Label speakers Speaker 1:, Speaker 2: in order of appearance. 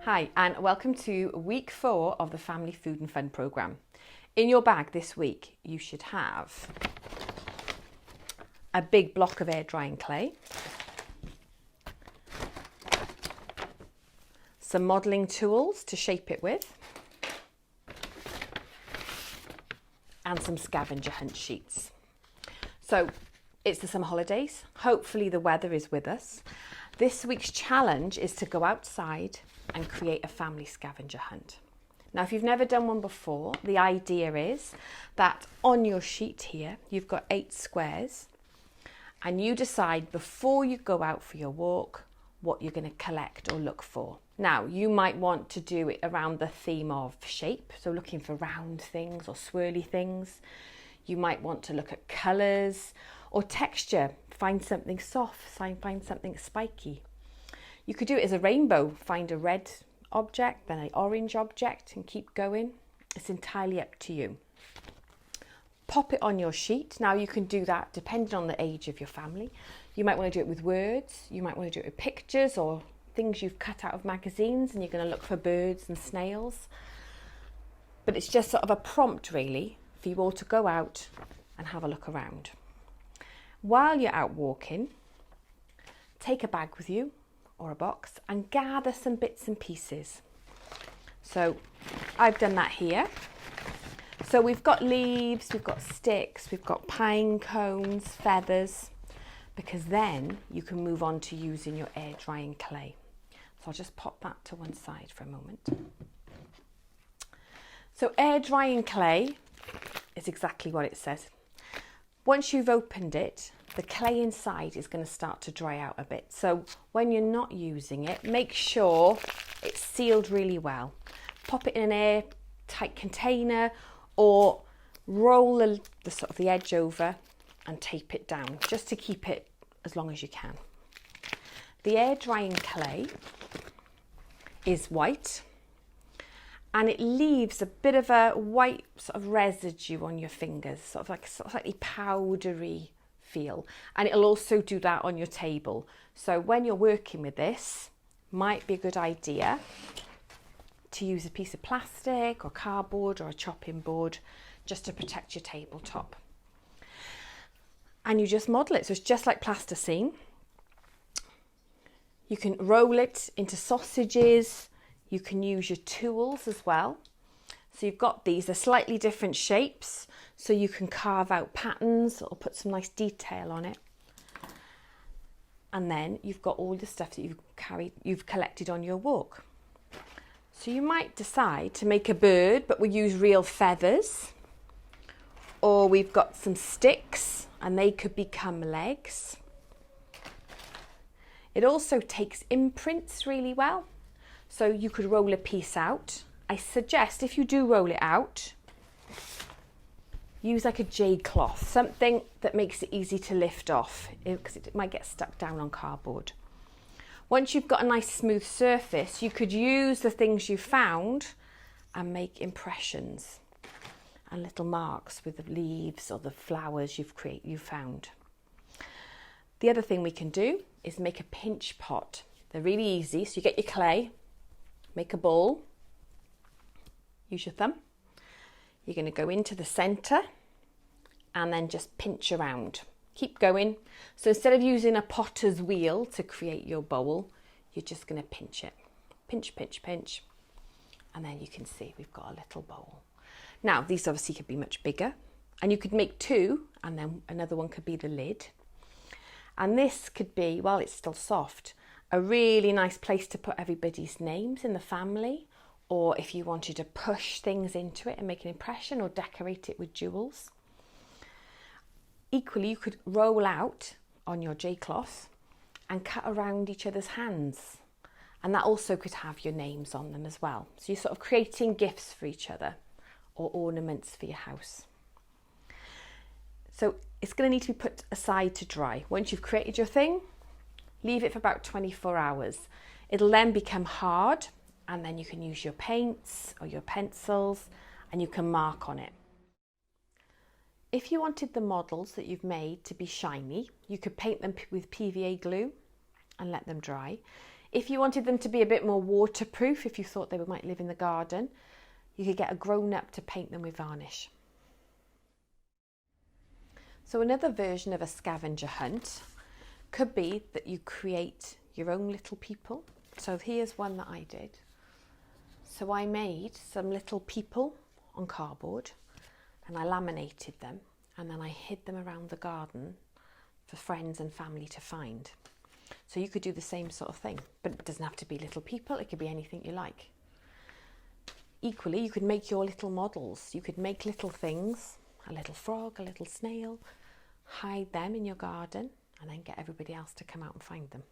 Speaker 1: Hi and welcome to week 4 of the Family Food and Fun programme. In your bag this week you should have a big block of air drying clay, some modelling tools to shape it with, and some scavenger hunt sheets. So it's the summer holidays, hopefully the weather is with us. This week's challenge is to go outside and create a family scavenger hunt. Now, if you've never done one before, the idea is that on your sheet here, you've got 8 squares and you decide before you go out for your walk what you're going to collect or look for. Now, you might want to do it around the theme of shape, so looking for round things or swirly things. You might want to look at colours or texture, find something soft, find something spiky. You could do it as a rainbow, find a red object, then an orange object and keep going. It's entirely up to you. Pop it on your sheet. Now you can do that depending on the age of your family. You might want to do it with words, you might want to do it with pictures or things you've cut out of magazines and you're going to look for birds and snails. But it's just sort of a prompt really for you all to go out and have a look around. While you're out walking, take a bag with you or a box and gather some bits and pieces. So I've done that here. So we've got leaves, we've got sticks, we've got pine cones, feathers, because then you can move on to using your air drying clay. So I'll just pop that to one side for a moment. So air drying clay is exactly what it says. Once you've opened it, the clay inside is going to start to dry out a bit. So when you're not using it, make sure it's sealed really well. Pop it in an airtight container or roll the edge over and tape it down just to keep it as long as you can. The air drying clay is white and it leaves a bit of a white sort of residue on your fingers, sort of like a slightly powdery feel, and it'll also do that on your table. So when you're working with this, might be a good idea to use a piece of plastic or cardboard or a chopping board just to protect your tabletop. And you just model it, so it's just like plasticine. You can roll it into sausages. You can use your tools as well. So you've got these, they're slightly different shapes, so you can carve out patterns or put some nice detail on it. And then you've got all the stuff that you've collected on your walk. So you might decide to make a bird, but we'll use real feathers. Or we've got some sticks and they could become legs. It also takes imprints really well. So you could roll a piece out. I suggest if you do roll it out, use like a J cloth, something that makes it easy to lift off because it might get stuck down on cardboard. Once you've got a nice smooth surface, you could use the things you found and make impressions and little marks with the leaves or the flowers you've found. The other thing we can do is make a pinch pot. They're really easy. So you get your clay, make a ball, use your thumb. You're going to go into the centre and then just pinch around. Keep going. So instead of using a potter's wheel to create your bowl, you're just going to pinch it. Pinch, pinch, pinch. And then you can see we've got a little bowl. Now, these obviously could be much bigger. And you could make 2, and then another one could be the lid. And this could be, while it's still soft, a really nice place to put everybody's names in the family, or if you wanted to push things into it and make an impression or decorate it with jewels. Equally, you could roll out on your J-cloth and cut around each other's hands. And that also could have your names on them as well. So you're sort of creating gifts for each other or ornaments for your house. So it's going to need to be put aside to dry. Once you've created your thing, leave it for about 24 hours. It'll then become hard and then you can use your paints or your pencils and you can mark on it. If you wanted the models that you've made to be shiny, you could paint them with PVA glue and let them dry. If you wanted them to be a bit more waterproof, if you thought they might live in the garden, you could get a grown-up to paint them with varnish. So another version of a scavenger hunt could be that you create your own little people. So here's one that I did. So I made some little people on cardboard and I laminated them, and then I hid them around the garden for friends and family to find. So you could do the same sort of thing, but it doesn't have to be little people, it could be anything you like. Equally, you could make your little models. You could make little things, a little frog, a little snail, hide them in your garden, and then get everybody else to come out and find them.